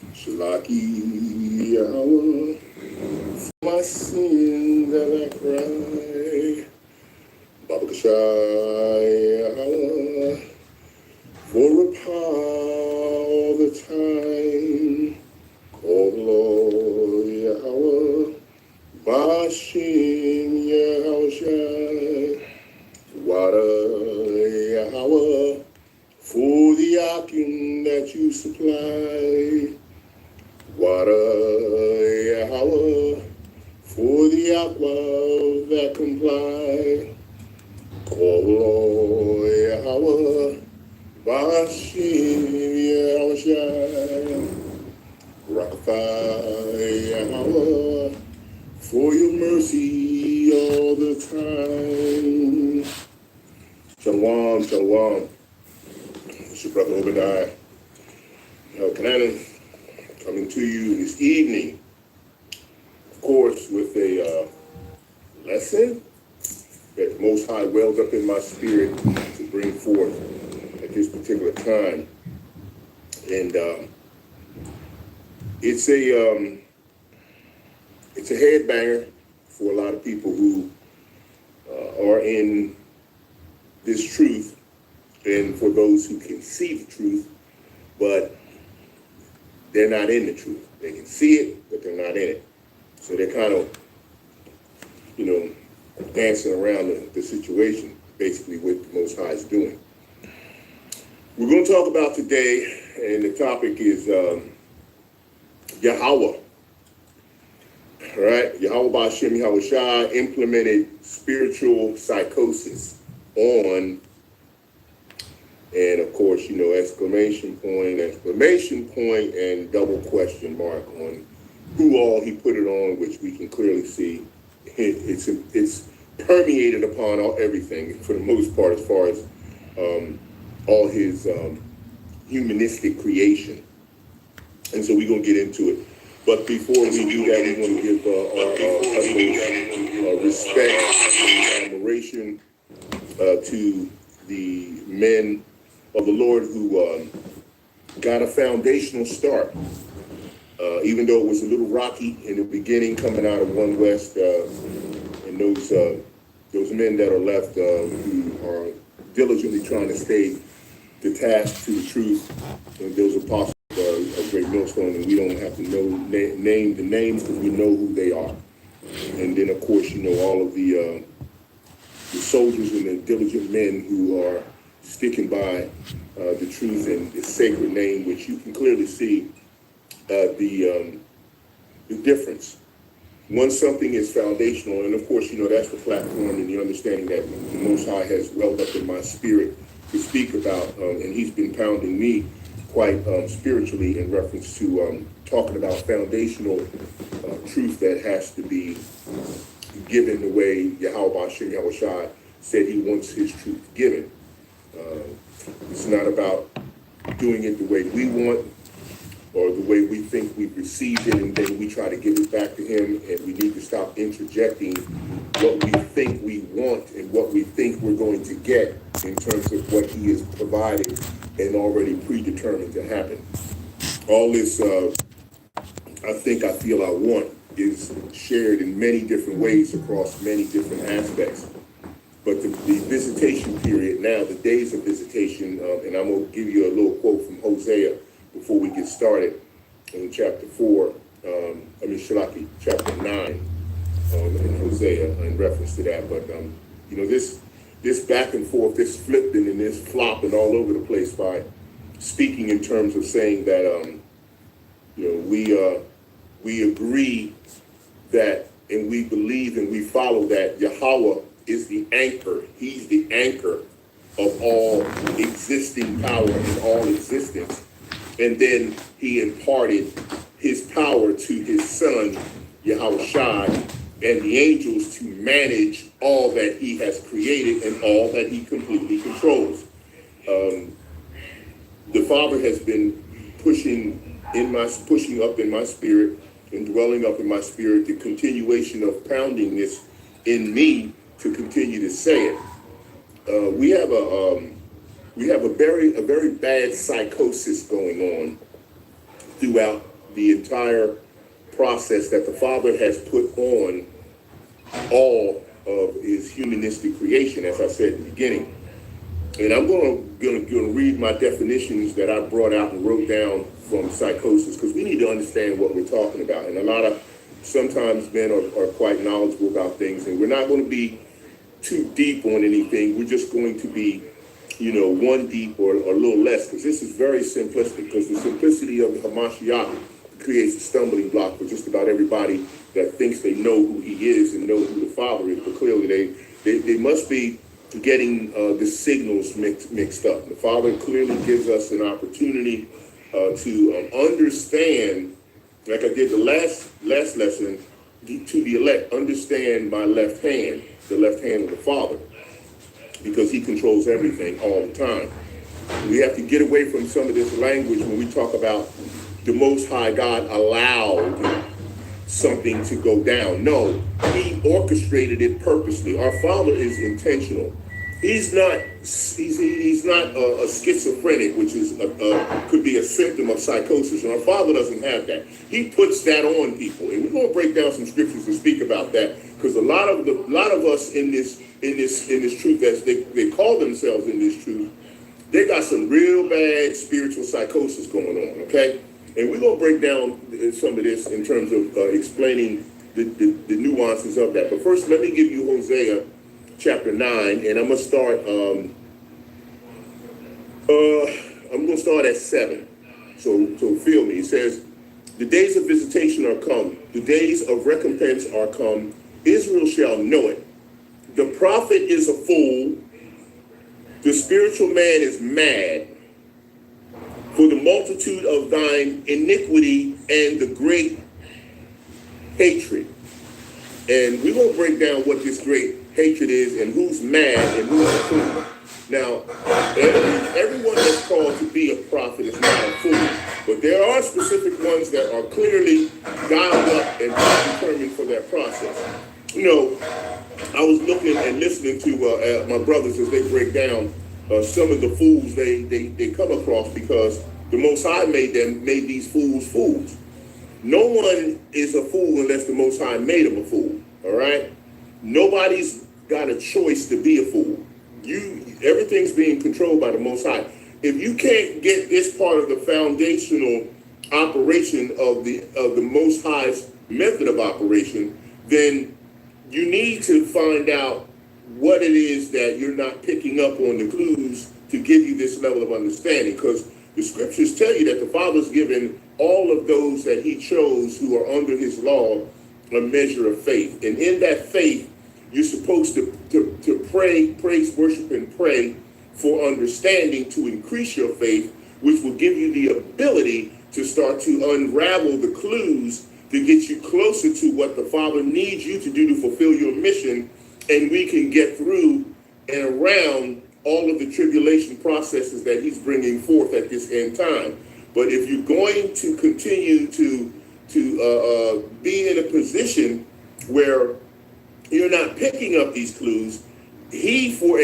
Shalaki Yahawa, for my sins that I cry. Baba Kashai Yahawa, for a all the time. Call the Lord Yahawa, Bahasham Yahawashi, Wada Yahawa, for the akim that you supply. Wada Yahawa, for the aqua that comply. Call the Lord Yahawa, Bahasham Yahawashi, Yahawa, for your mercy all the time. Shalom, shalom. It's your brother Obadiah, Canaan, coming to you this evening, of course, with a lesson that the Most High welled up in my spirit to bring forth at this particular time. And it's a headbanger for a lot of people who are in this truth, and for those who can see the truth, but they're not in the truth. They can see it, but they're not in it. So they're kind of, dancing around the situation, basically what the Most High is doing. We're going to talk about today, and the topic is Yahawaah. All right, Yahawaah Bahasham Yahawashi implemented spiritual psychosis on, and of course, exclamation point, and double question mark on who all he put it on, which we can clearly see it's permeated upon everything for the most part, as far as all his humanistic creation. And so we're going to get into it. But before we do that, we want to give our utmost respect and admiration to the men of the Lord who got a foundational start. Even though it was a little rocky in the beginning coming out of One West, and those men that are left who are diligently trying to stay detached to the truth, and those apostles are a great millstone, and we don't have to name the names because we know who they are. And then, of course, all of the soldiers and the diligent men who are sticking by the truth and the sacred name, which you can clearly see the difference. Once something is foundational, and of course, that's the platform and the understanding that the Most High has welled up in my spirit to speak about, and he's been pounding me quite spiritually in reference to talking about foundational truth that has to be given the way Yahawaah Bahasham Yahawashi said he wants his truth given. It's not about doing it the way we want or the way we think we've received it, and then we try to give it back to him, and we need to stop interjecting what we think we want and what we think we're going to get in terms of what he has provided and already predetermined to happen. All this I feel I want is shared in many different ways across many different aspects. But the visitation period now, the days of visitation, and I'm going to give you a little quote from Hosea before we get started in chapter 4, chapter 9 in Hosea in reference to that. But, this back and forth, this flipping and this flopping all over the place by speaking in terms of saying that, we agree that, and we believe and we follow that Yahawaah is the anchor. He's the anchor of all existing power and all existence. And then he imparted his power to his son, Yahawashi, and the angels to manage all that he has created and all that he completely controls. The Father has been pushing up in my spirit and dwelling up in my spirit the continuation of pounding this in me to continue to say it. We have a very bad psychosis going on throughout the entire process that the Father has put on all of his humanistic creation, as I said in the beginning. And I'm going to read my definitions that I brought out and wrote down from Psychosis, because we need to understand what we're talking about. And a lot of sometimes men are quite knowledgeable about things, and we're not going to be too deep on anything. We're just going to be, one deep or a little less, because this is very simplistic, because the simplicity of the Hamashiach creates a stumbling block for just about everybody that thinks they know who he is and know who the Father is. But clearly they must be getting the signals mixed up. The Father clearly gives us an opportunity to understand, like I did the last lesson, to the elect, understand my left hand, the left hand of the Father, because he controls everything all the time. We have to get away from some of this language when we talk about the Most High God allowed something to go down. No, he orchestrated it purposely. Our Father is intentional. He's not a schizophrenic, which is could be a symptom of psychosis. And our Father doesn't have that. He puts that on people, and we're going to break down some scriptures and speak about that, because a lot of us in this truth, as they call themselves in this truth, they got some real bad spiritual psychosis going on. Okay. And we're going to break down some of this in terms of explaining the nuances of that. But first, let me give you Hosea chapter 9, and I'm going to start. I'm going to start at 7. So feel me. It says, "The days of visitation are come; the days of recompense are come. Israel shall know it. The prophet is a fool; the spiritual man is mad. For the multitude of thine iniquity and the great hatred." And we're going to break down what this great hatred is and who's mad and who's a fool. Now, everyone that's called to be a prophet is not a fool, but there are specific ones that are clearly dialed up and determined for that process. I was looking and listening to my brothers as they break down some of the fools they come across, because the Most High made these fools. No one is a fool unless the Most High made him a fool. All right? Nobody's got a choice to be a fool. Everything's being controlled by the Most High. If you can't get this part of the foundational operation of the Most High's method of operation, then you need to find out what it is that you're not picking up on, the clues to give you this level of understanding, because the scriptures tell you that the Father's given all of those that he chose who are under his law a measure of faith. And in that faith, you're supposed to pray, praise, worship, and pray for understanding to increase your faith, which will give you the ability to start to unravel the clues to get you closer to what the Father needs you to do to fulfill your mission, and we can get through and around all of the tribulation processes that he's bringing forth at this end time. But if you're going to continue to be in a position where you're not picking up these clues, he, for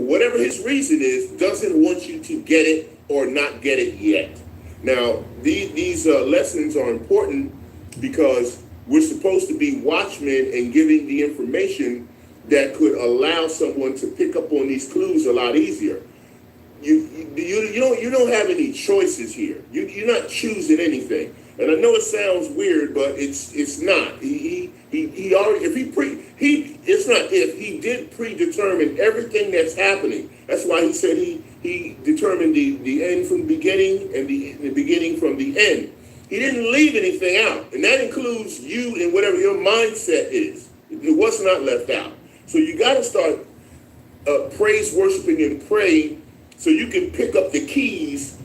whatever his reason is, doesn't want you to get it or not get it yet. Now, these lessons are important because we're supposed to be watchmen and giving the information that could allow someone to pick up on these clues a lot easier. You don't have any choices here. You're not choosing anything. And I know it sounds weird, but it's not. He did predetermine everything that's happening. That's why he said he determined the end from the beginning and the beginning from the end. He didn't leave anything out, and that includes you and whatever your mindset is. It was not left out. So you got to start praise, worshiping, and praying so you can pick up the keys,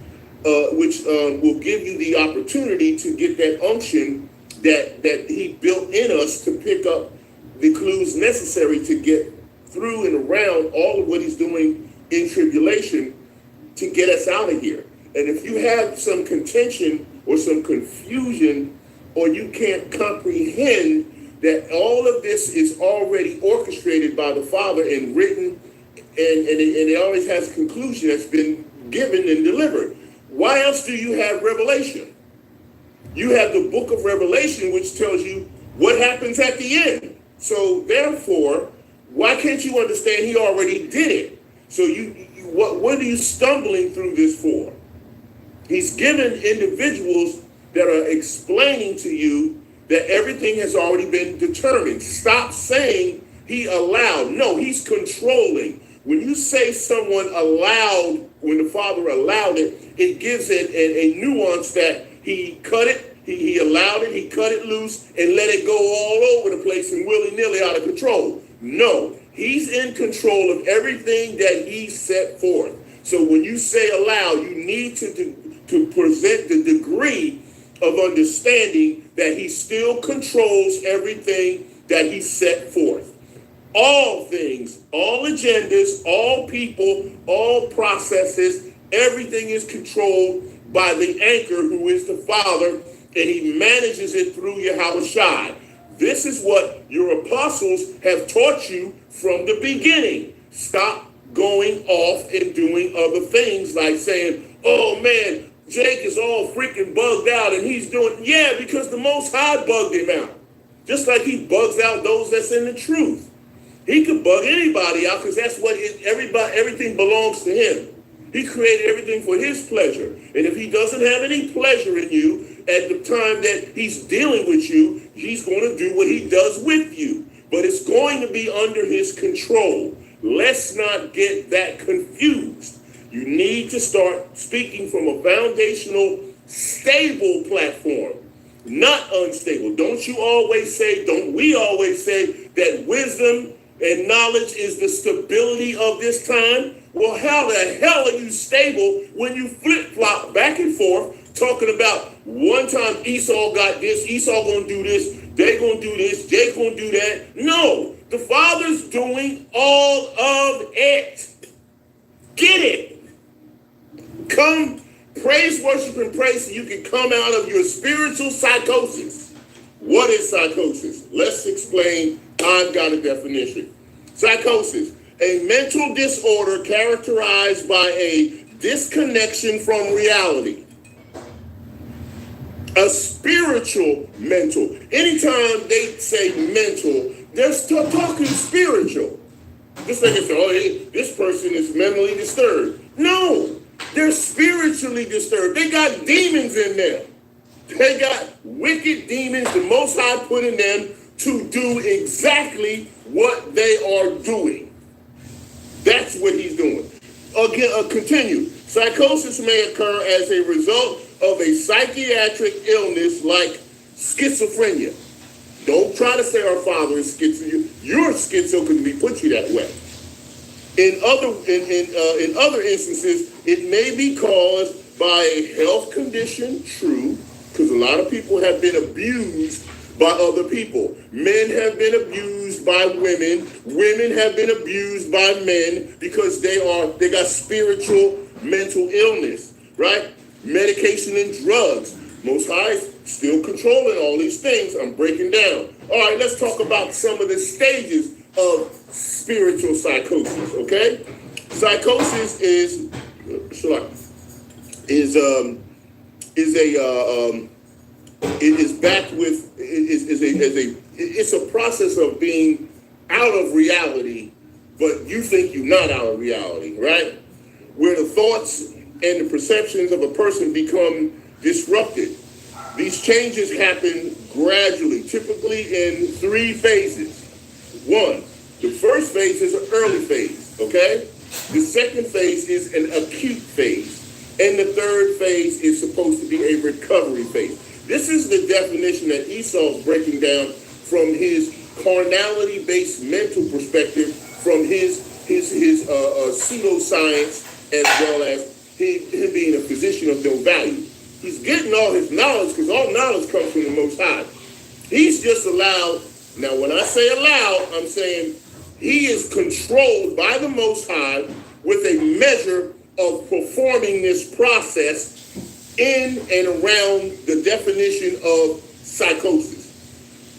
which will give you the opportunity to get that unction that he built in us to pick up the clues necessary to get through and around all of what he's doing in tribulation to get us out of here. And if you have some contention or some confusion, or you can't comprehend that all of this is already orchestrated by the Father and written, and it always has a conclusion that's been given and delivered. Why else do you have revelation? You have the book of Revelation, which tells you what happens at the end. So therefore, why can't you understand he already did it? So what are you stumbling through this for? He's given individuals that are explaining to you that everything has already been determined. Stop saying he allowed. No, he's controlling. When you say someone allowed, when the Father allowed it, it gives it a nuance that he cut it, he allowed it, he cut it loose and let it go all over the place and willy-nilly out of control. No, he's in control of everything that he set forth. So when you say allow, you need to present the degree of understanding that he still controls everything that he set forth. All things, all agendas, all people, all processes, everything is controlled by the anchor who is the Father, and he manages it through Yahawashi. This is what your apostles have taught you from the beginning. Stop going off and doing other things like saying, oh man, Jake is all freaking bugged out and he's doing, yeah, because the Most High bugged him out. Just like he bugs out those that's in the truth. He could bug anybody out because that's what everything belongs to him. He created everything for his pleasure. And if he doesn't have any pleasure in you at the time that he's dealing with you, he's going to do what he does with you. But it's going to be under his control. Let's not get that confused. You need to start speaking from a foundational, stable platform, not unstable. Don't we always say that wisdom and knowledge is the stability of this time? Well, how the hell are you stable when you flip-flop back and forth talking about one time Esau got this, Esau gonna do this, they gonna do this, Jake gonna do that? No, the Father's doing all of it. Get it. Come, praise, worship, and praise so you can come out of your spiritual psychosis. What is psychosis? Let's explain. I've got a definition. Psychosis, a mental disorder characterized by a disconnection from reality. A spiritual mental. Anytime they say mental, they're still talking spiritual. Just like they say, oh, this person is mentally disturbed. No, they're spiritually disturbed. They got demons in them. They got wicked demons the Most High put in them to do exactly what they are doing. That's what he's doing. Again, continue. Psychosis may occur as a result of a psychiatric illness like schizophrenia. Don't try to say our Father is schizo. You're schizo because we put you that way. In other instances, it may be caused by a health condition, true, because a lot of people have been abused by other people. Men have been abused by women. Women have been abused by men because they got spiritual mental illness, right? Medication and drugs. Most High is still controlling all these things. I'm breaking down. All right, let's talk about some of the stages of spiritual psychosis, okay? Psychosis is a process of being out of reality, but you think you're not out of reality, right? Where the thoughts and the perceptions of a person become disrupted. These changes happen gradually, typically in 3 phases. 1, the first phase is an early phase, okay? The second phase is an acute phase. And the third phase is supposed to be a recovery phase. This is the definition that Esau's breaking down from his carnality-based mental perspective, from his pseudoscience, as well as him being a physician of no value. He's getting all his knowledge because all knowledge comes from the Most High. He's just allowed. Now, when I say allowed, I'm saying he is controlled by the Most High with a measure of performing this process in and around the definition of psychosis.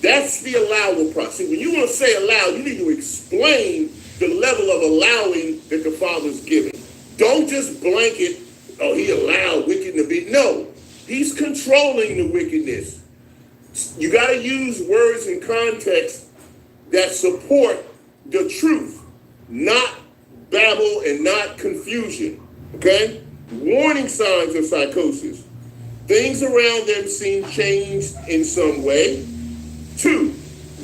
That's the allowable process. When you want to say allow, you need to explain the level of allowing that the Father's giving. Don't just blanket, oh, he allowed wicked to be. No, He's controlling the wickedness. You got to use words in context that support the truth, not babble and not confusion. Okay? Warning signs of psychosis. Things around them seem changed in some way. 2,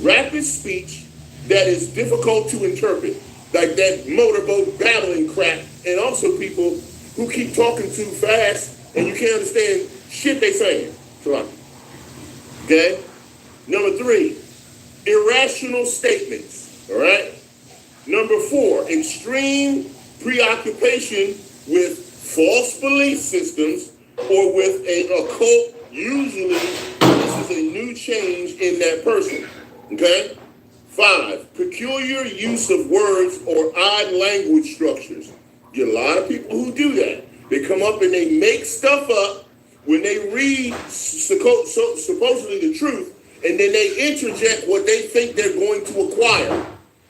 rapid speech that is difficult to interpret, like that motorboat babbling crap, and also people who keep talking too fast and you can't understand shit they saying. Okay? Number 3, irrational statements. All right? Number 4, extreme preoccupation with false belief systems or with an occult. Usually, this is a new change in that person. Okay? 5, peculiar use of words or odd language structures. Get a lot of people who do that. They come up and they make stuff up when they read supposedly the truth, and then they interject what they think they're going to acquire.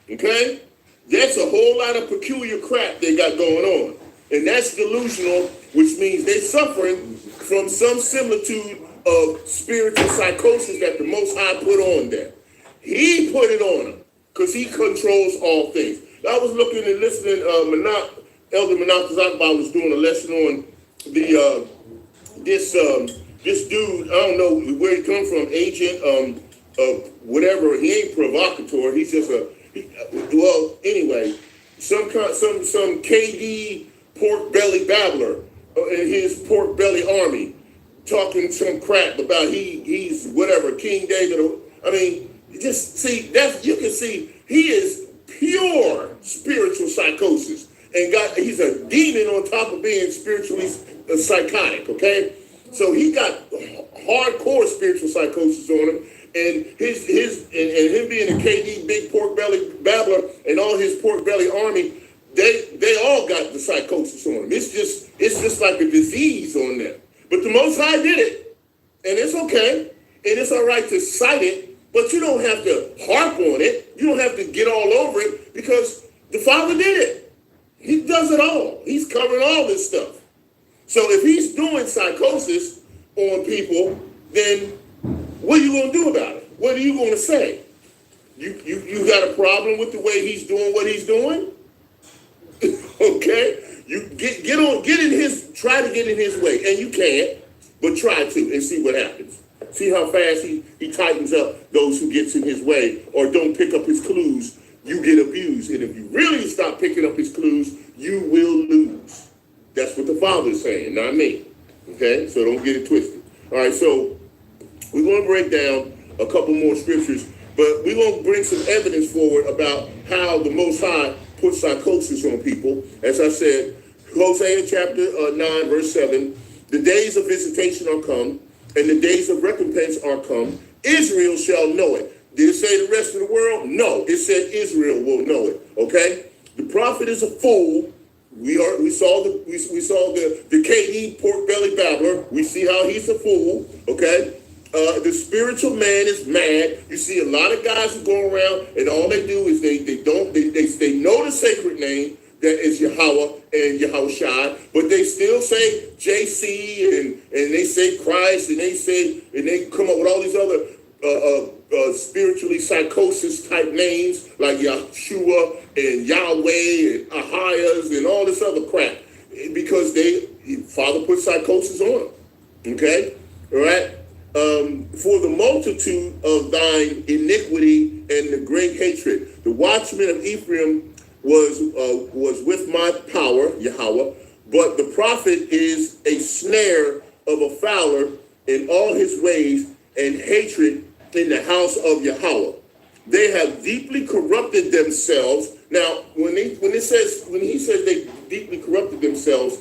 Okay? That's a whole lot of peculiar crap they got going on. And that's delusional, which means they're suffering from some similitude of spiritual psychosis that the Most High put on them. He put it on them because he controls all things. I was looking and listening, Elder Manat Zakba was doing a lesson on the this dude, I don't know where he come from, agent, whatever. He ain't provocateur. He's just anyway, some KD pork belly babbler and his pork belly army talking some crap about he's whatever King David. I mean, just see that you can see he is pure spiritual psychosis, and he's a demon on top of being spiritually psychotic. Okay. So he got hardcore spiritual psychosis on him, and him being a KD big pork belly babbler and all his pork belly army, they all got the psychosis on them. It's just like a disease on them. But the Most High did it, and it's okay, and it's all right to cite it, but you don't have to harp on it. You don't have to get all over it because the Father did it. He does it all. He's covering all this stuff. So if he's doing psychosis on people, then what are you going to do about it? What are you going to say? You got a problem with the way he's doing what he's doing? Okay? You try to get in his way, and you can't, but try to and see what happens. See how fast he tightens up those who gets in his way or don't pick up his clues. You get abused, and if you really stop picking up his clues, you will lose. That's what the Father is saying, not me. Okay? So don't get it twisted. All right, so we're going to break down a couple more scriptures, but we're going to bring some evidence forward about how the Most High puts psychosis on people. As I said, Hosea chapter 9, verse 7, the days of visitation are come, and the days of recompense are come. Israel shall know it. Did it say the rest of the world? No, it said Israel will know it. Okay? The prophet is a fool. We saw the KD pork belly babbler. We see how he's a fool. Okay, the spiritual man is mad. You see a lot of guys who go around and all they do is they know the sacred name that is Yahawah and Yahawashi, but they still say JC and they say Christ and they come up with all these other spiritually psychosis type names like Yahshua and Yahweh and Ahayas and all this other crap because Father put psychosis on them. Okay? All right? For the multitude of thine iniquity and the great hatred, the watchman of Ephraim was with my power, Yahawah, but the prophet is a snare of a fowler in all his ways and hatred in the house of Yahawah. They have deeply corrupted themselves. Now, when he says they deeply corrupted themselves,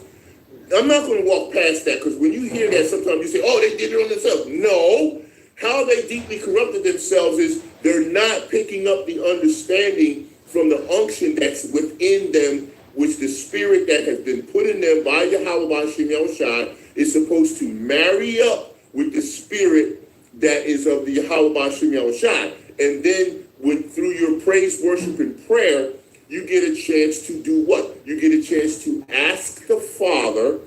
I'm not going to walk past that because when you hear that, sometimes you say, "Oh, they did it on themselves." No, how they deeply corrupted themselves is they're not picking up the understanding from the unction that's within them, which the spirit that has been put in them by Yahawah Bahasham Yahawashi is supposed to marry up with the spirit that is of the Yahawaah Bahasham Yahawashi. And then through your praise, worship, and prayer, you get a chance to do what? You get a chance to ask the Father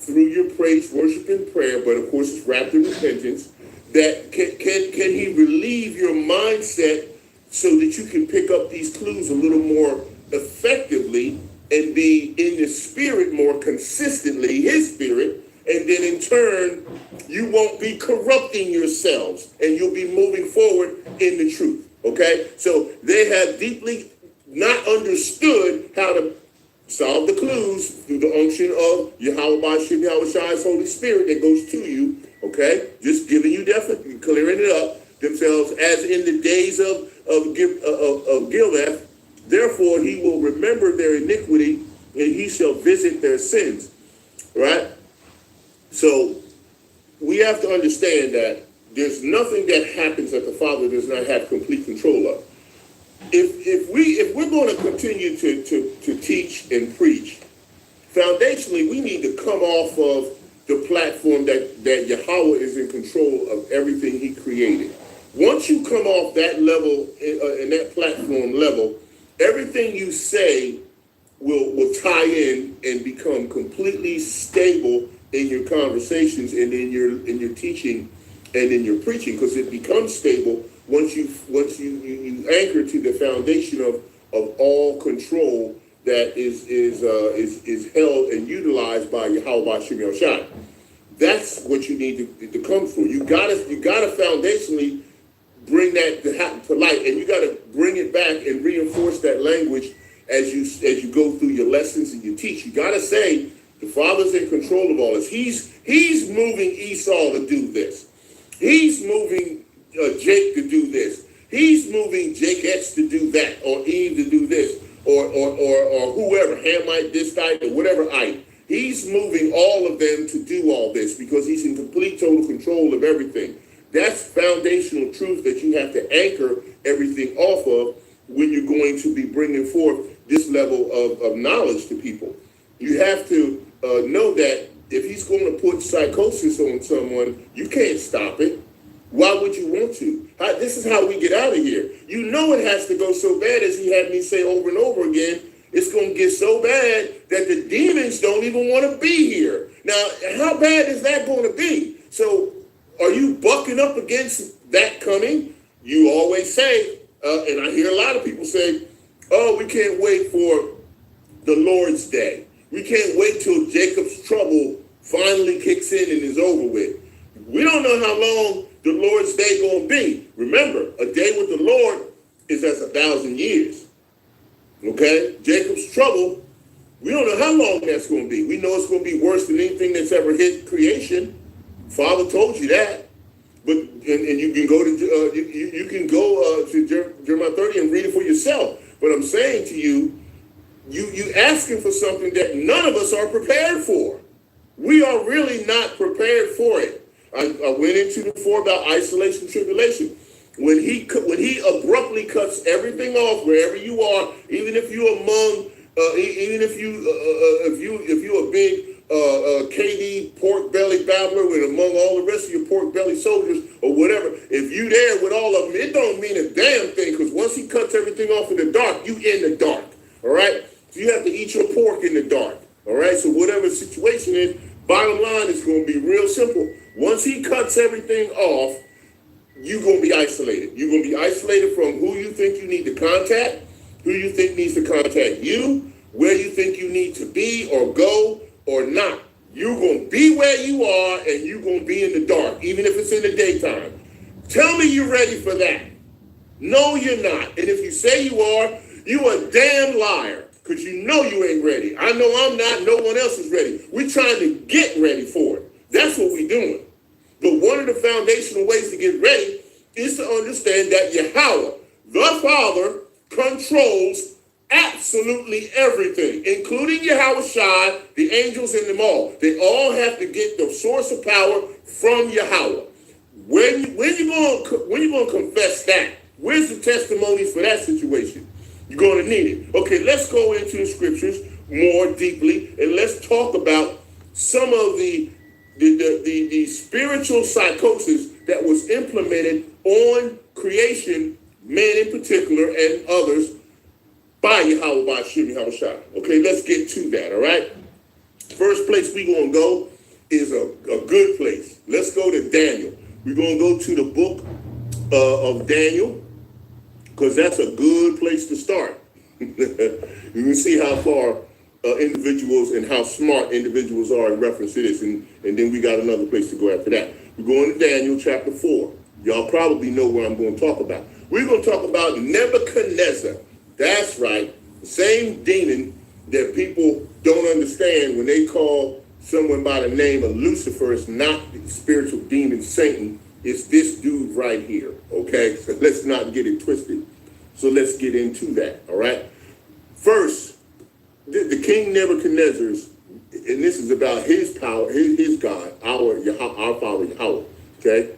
through your praise, worship, and prayer, but of course it's wrapped in repentance, that can he relieve your mindset so that you can pick up these clues a little more effectively and be in the spirit more consistently, his spirit, and then in turn, you won't be corrupting yourselves and you'll be moving forward in the truth, okay? So they have deeply not understood how to solve the clues through the unction of Bahasham, Yahawashi's Holy Spirit that goes to you, okay? Just giving you definitely, clearing it up themselves as in the days of Gilead. Therefore, he will remember their iniquity and he shall visit their sins, right? So we have to understand that there's nothing that happens that the Father does not have complete control of. If we're going to continue to teach and preach, foundationally we need to come off of the platform that Yahawah is in control of everything he created. Once you come off that level, in that platform level, everything you say will tie in and become completely stable in your conversations and in your teaching and in your preaching, because it becomes stable once you anchor to the foundation of all control that is held and utilized by Yahawashi. That's what you need to come for. You gotta foundationally bring that to light, and you gotta bring it back and reinforce that language as you go through your lessons and you teach. You gotta say the Father's in control of all this. He's moving Esau to do this. He's moving Jake to do this. He's moving Jacob to do that, or Eve to do this, or whoever, Hamite, this type, or whatever ite. He's moving all of them to do all this because he's in complete total control of everything. That's foundational truth that you have to anchor everything off of when you're going to be bringing forth this level of knowledge to people. You have to know that if he's going to put psychosis on someone, you can't stop it. Why would you want to? This is how we get out of here. You know it has to go so bad, as he had me say over and over again. It's going to get so bad that the demons don't even want to be here. Now, how bad is that going to be? So are you bucking up against that coming? You always say, and I hear a lot of people say, oh, we can't wait for the Lord's day. We can't wait till Jacob's trouble finally kicks in and is over with. We don't know how long the Lord's day going to be. Remember, a day with the Lord is as 1,000 years. Okay? Jacob's trouble, we don't know how long that's going to be. We know it's going to be worse than anything that's ever hit creation. Father told you that. But and you can go to Jeremiah 30 and read it for yourself. But I'm saying to you, you asking for something that none of us are prepared for. We are really not prepared for it. I went into before about isolation, tribulation. When he abruptly cuts everything off wherever you are, even if you're among, even if you're a big KD pork belly babbler and among all the rest of your pork belly soldiers or whatever, if you there with all of them, it don't mean a damn thing, because once he cuts everything off in the dark, you in the dark. All right, so you have to eat your pork in the dark. All right, so whatever the situation is, bottom line is going to be real simple. Once he cuts everything off, you're going to be isolated. You're going to be isolated from who you think you need to contact, who you think needs to contact you, where you think you need to be or go or not. You're going to be where you are, and you're going to be in the dark, even if it's in the daytime. Tell me you're ready for that. No, you're not. And if you say you are, you a damn liar, because you know you ain't ready. I know I'm not. No one else is ready. We're trying to get ready for it. That's what we're doing. But one of the foundational ways to get ready is to understand that Yahawah, the Father, controls absolutely everything, including Yahawashi, the angels, and them all. They all have to get the source of power from Yahawah. When you going to confess that? Where's the testimony for that situation? You're going to need it. Okay, let's go into the scriptures more deeply, and let's talk about some of the spiritual psychosis that was implemented on creation, man in particular, and others, by Yahawah, Bahasham, Yahawashi. Okay, let's get to that, all right? First place we going to go is a good place. Let's go to Daniel. We're going to go to the book of Daniel, because that's a good place to start. You can see how far individuals and how smart individuals are in reference to this. And then we got another place to go after that. We're going to Daniel chapter 4. Y'all probably know what I'm going to talk about. We're going to talk about Nebuchadnezzar. That's right. The same demon that people don't understand when they call someone by the name of Lucifer. It's not the spiritual demon Satan. It's this dude right here. Okay? So let's not get it twisted. So let's get into that. All right? First, the King Nebuchadnezzar's, and this is about his power, his God, our Father Yahawah. Okay?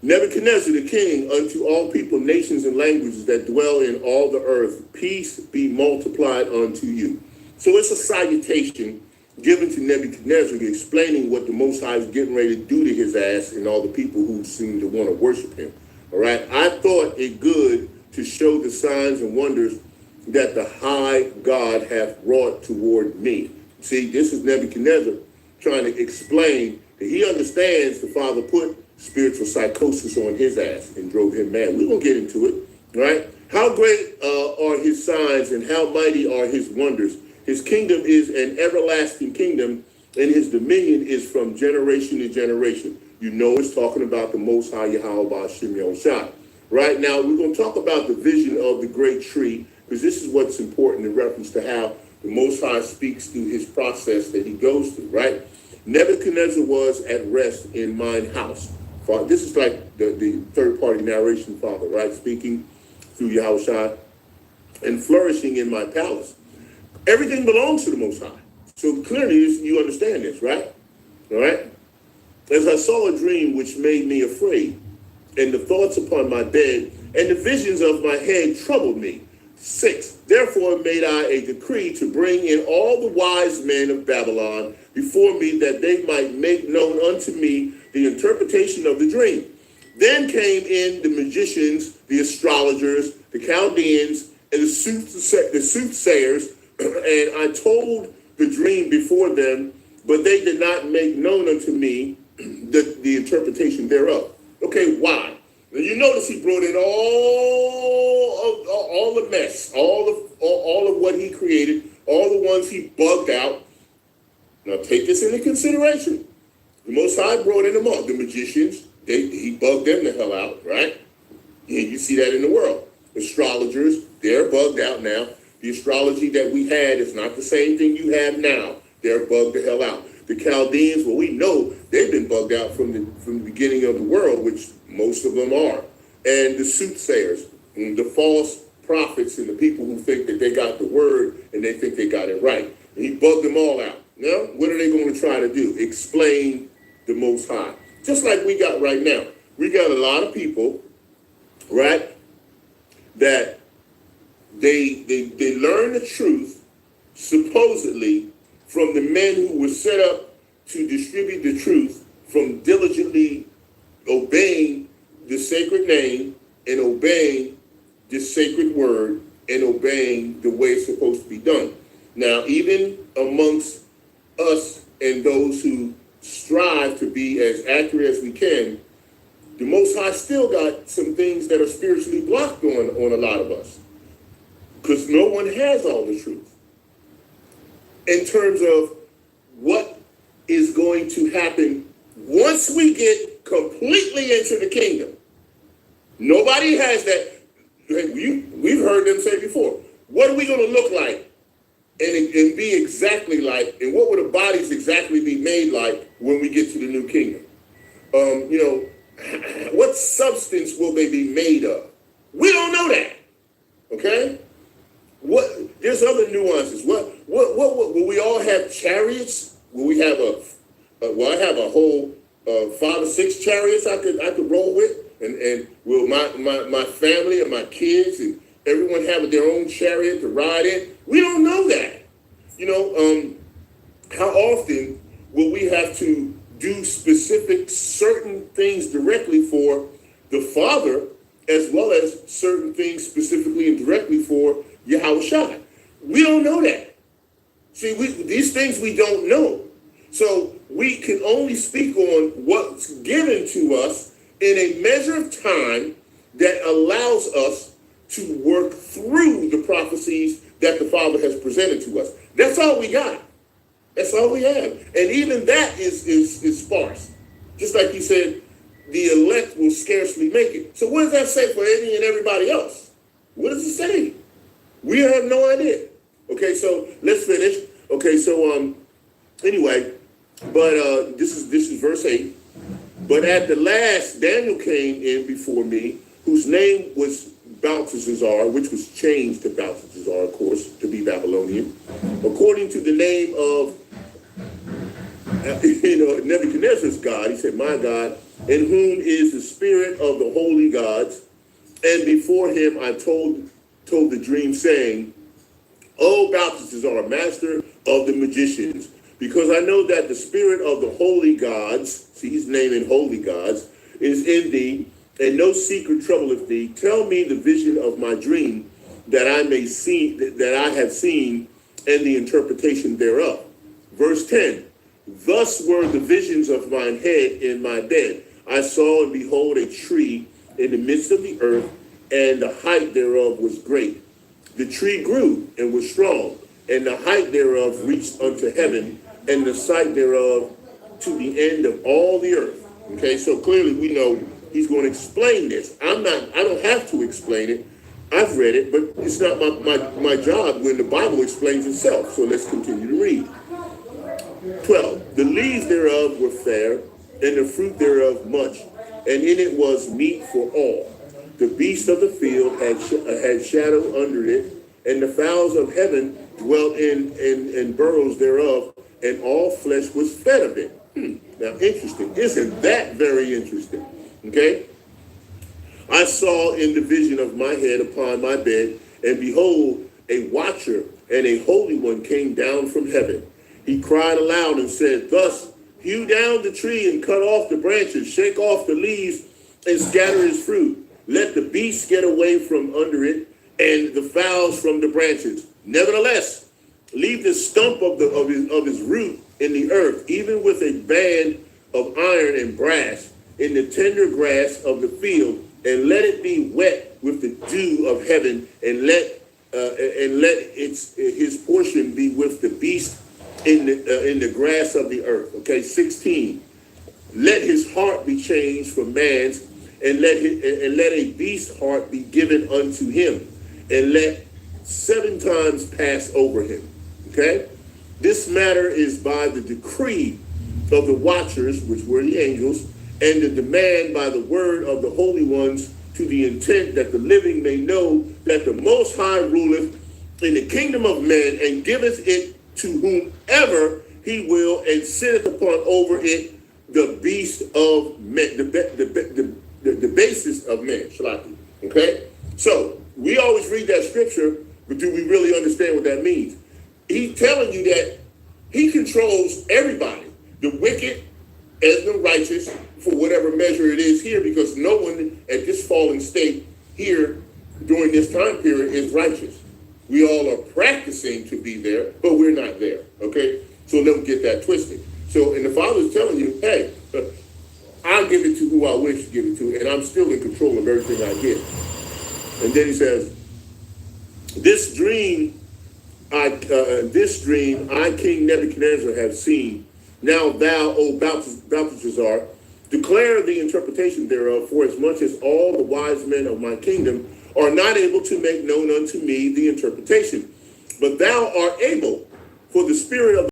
Nebuchadnezzar the king, unto all people, nations, and languages that dwell in all the earth, peace be multiplied unto you. So it's a salutation given to Nebuchadnezzar, explaining what the Most High is getting ready to do to his ass and all the people who seem to want to worship him. All right? I thought it good to show the signs and wonders that the high God hath wrought toward me. See, this is Nebuchadnezzar trying to explain that he understands the Father put spiritual psychosis on his ass and drove him mad. We're going to get into it, right? How great are his signs and how mighty are his wonders. His kingdom is an everlasting kingdom, and his dominion is from generation to generation. You know it's talking about the Most High Yahawah Bahasham Yahawashi. Right now, we're going to talk about the vision of the great tree, because this is what's important in reference to how the Most High speaks through his process that he goes through, right? Nebuchadnezzar was at rest in mine house. This is like the third-party narration, Father, right? Speaking through Yahawashi, and flourishing in my palace. Everything belongs to the Most High. So clearly you understand this, right? All right? As I saw a dream which made me afraid, and the thoughts upon my bed, and the visions of my head troubled me. 6, therefore made I a decree to bring in all the wise men of Babylon before me, that they might make known unto me the interpretation of the dream. Then came in the magicians, the astrologers, the Chaldeans, and the soothsayers, and I told the dream before them, but they did not make known unto me the interpretation thereof. Okay, why? Now you notice he brought in all the mess, all of what he created, all the ones he bugged out. Now take this into consideration. The Most High brought in them all. The magicians, he bugged them the hell out, right? Yeah, you see that in the world. Astrologers, they're bugged out now. The astrology that we had is not the same thing you have now. They're bugged the hell out. The Chaldeans, well, we know they've been bugged out from the beginning of the world, which most of them are. And the soothsayers, and the false prophets, and the people who think that they got the word and they think they got it right. And he bugged them all out. Now, what are they going to try to do? Explain the Most High. Just like we got right now. We got a lot of people, right, that they learn the truth, supposedly, from the men who were set up to distribute the truth, from diligently obeying the sacred name and obeying the sacred word and obeying the way it's supposed to be done. Now, even amongst us and those who strive to be as accurate as we can, the Most High still got some things that are spiritually blocked on a lot of us, because no one has all the truth in terms of what is going to happen once we get completely into the kingdom. Nobody has that. We've heard them say before, what are we going to look like and be exactly like, and what will the bodies exactly be made like when we get to the new kingdom? What substance will they be made of? We don't know that. Okay? There's other nuances. Will we all have chariots? Will we have will I have a whole 5 or 6 chariots I could roll with? And will my family and my kids and everyone have their own chariot to ride in? We don't know that. How often will we have to do specific certain things directly for the Father, as well as certain things specifically and directly for Yahawashi? We don't know that. See, these things we don't know. So we can only speak on what's given to us in a measure of time that allows us to work through the prophecies that the Father has presented to us. That's all we got. That's all we have. And even that is sparse. Just like you said, the elect will scarcely make it. So what does that say for any and everybody else? What does it say? We have no idea. Okay, so let's finish. Okay, so anyway, but this is verse 8. But at the last, Daniel came in before me, whose name was Belteshazzar, which was changed to Belteshazzar, of course, to be Babylonian, according to the name of Nebuchadnezzar's God. He said, my God, in whom is the spirit of the holy gods. And before him I told the dream, saying, O Belteshazzar, master of the magicians, because I know that the spirit of the holy gods, see he's naming holy gods, is in thee, and no secret troubleth thee. Tell me the vision of my dream, that I may see, that I have seen, and the interpretation thereof. Verse 10, thus were the visions of mine head in my bed. I saw, and behold, a tree in the midst of the earth, and the height thereof was great. The tree grew and was strong, and the height thereof reached unto heaven, and the sight thereof to the end of all the earth. Okay, so clearly we know he's going to explain this. I don't have to explain it. I've read it, but it's not my job when the Bible explains itself. So let's continue to read. 12. The leaves thereof were fair, and the fruit thereof much, and in it was meat for all. The beasts of the field had shadow under it, and the fowls of heaven dwelt in burrows thereof, and all flesh was fed of it. Now, interesting. Isn't that very interesting? Okay? I saw in the vision of my head upon my bed, and behold, a watcher and a holy one came down from heaven. He cried aloud and said, thus, hew down the tree and cut off the branches, shake off the leaves and scatter his fruit. Let the beasts get away from under it, and the fowls from the branches. Nevertheless, leave the stump of his root in the earth, even with a band of iron and brass, in the tender grass of the field, and let it be wet with the dew of heaven, and let his portion be with the beast in the grass of the earth. Okay, 16. Let his heart be changed from man's, and let a beast's heart be given unto him, and let 7 times pass over him. Okay, this matter is by the decree of the watchers, which were the angels, and the demand by the word of the holy ones, to the intent that the living may know that the Most High ruleth in the kingdom of men, and giveth it to whomever he will, and sitteth upon over it the beast of men, the basis of men. Okay? So, we always read that scripture, but do we really understand what that means? He's telling you that he controls everybody, the wicked and the righteous, for whatever measure it is here, because no one at this fallen state here during this time period is righteous. We all are practicing to be there, but we're not there, okay? So don't get that twisted. So, and the Father's telling you, hey, I'll give it to who I wish to give it to, and I'm still in control of everything I get. And then he says, this dream I, King Nebuchadnezzar, have seen. Now thou, O Belteshazzar, declare the interpretation thereof, for as much as all the wise men of my kingdom are not able to make known unto me the interpretation. But thou art able, for the spirit of